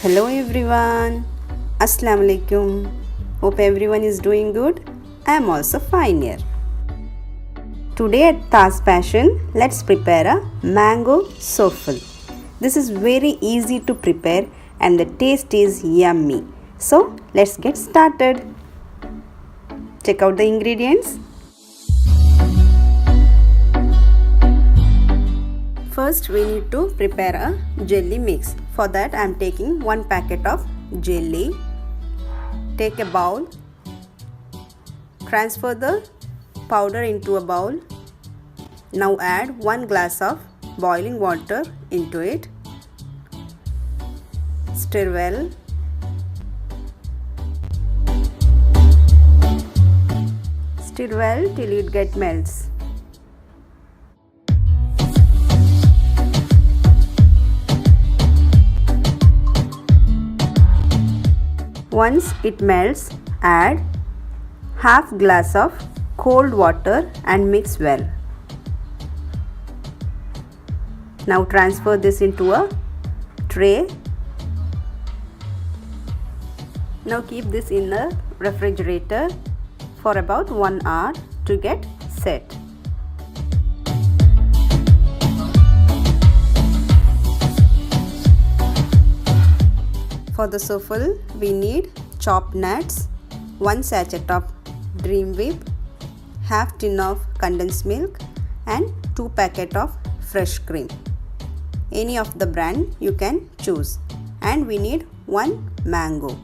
Hello everyone. Assalam alaikum. Hope everyone is doing good. I am also fine here. Today at Taz Passion, let's prepare a mango souffle. This is very easy to prepare and the taste is yummy. So let's get started. Check out the ingredients. First we need to prepare a jelly mix. For that I am taking 1 packet of jelly. Take a bowl. Transfer the powder into a bowl. Now add 1 glass of boiling water into it. Stir well. Stir well till it gets melts. Once it melts, add half glass of cold water and mix well. Now transfer this into a tray. Now keep this in the refrigerator for about 1 hour to get set. For the souffle, we need chopped nuts, 1 sachet of dream whip, half tin of condensed milk and 2 packet of fresh cream. Any of the brand you can choose. And we need 1 mango.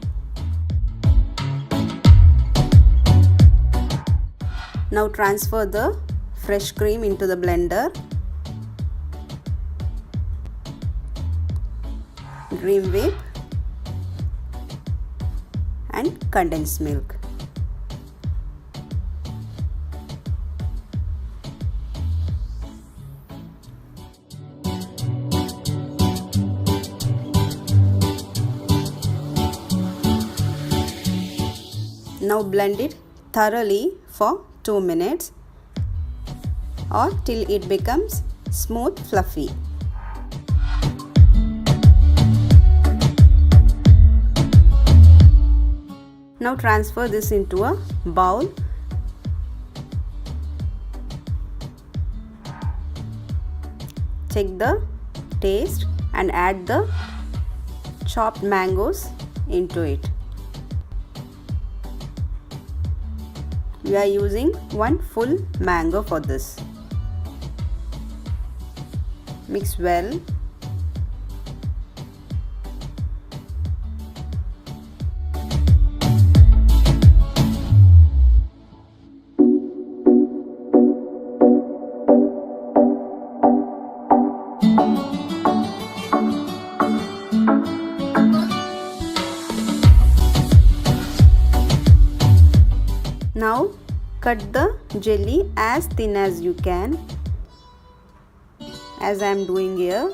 Now transfer the fresh cream into the blender. Dream whip and condensed milk. Now blend it thoroughly for 2 minutes or till it becomes smooth fluffy. Now transfer this into a bowl. Check the taste and add the chopped mangoes into it. We are using 1 full mango for this. Mix well. Now cut the jelly as thin as you can, as I am doing here.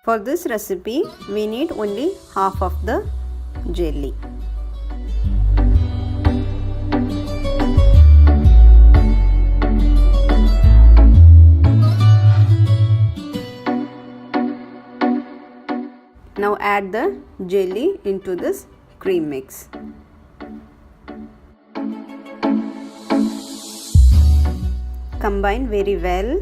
For this recipe we need only half of the jelly. Now add the jelly into this cream mix. Combine very well.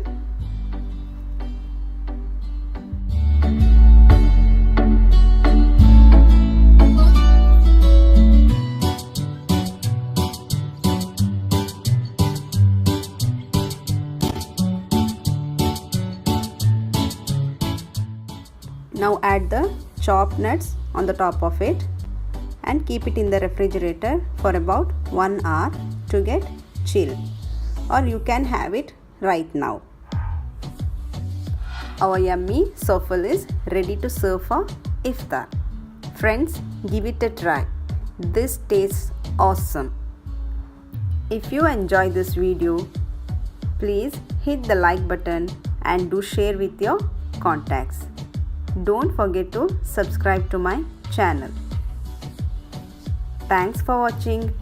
Now add the chopped nuts on the top of it and keep it in the refrigerator for about 1 hour to get chill. Or you can have it right now. Our yummy souffle is ready to serve for iftar. Friends, give it a try. This tastes awesome. If you enjoy this video, please hit the like button and do share with your contacts. Don't forget to subscribe to my channel. Thanks for watching.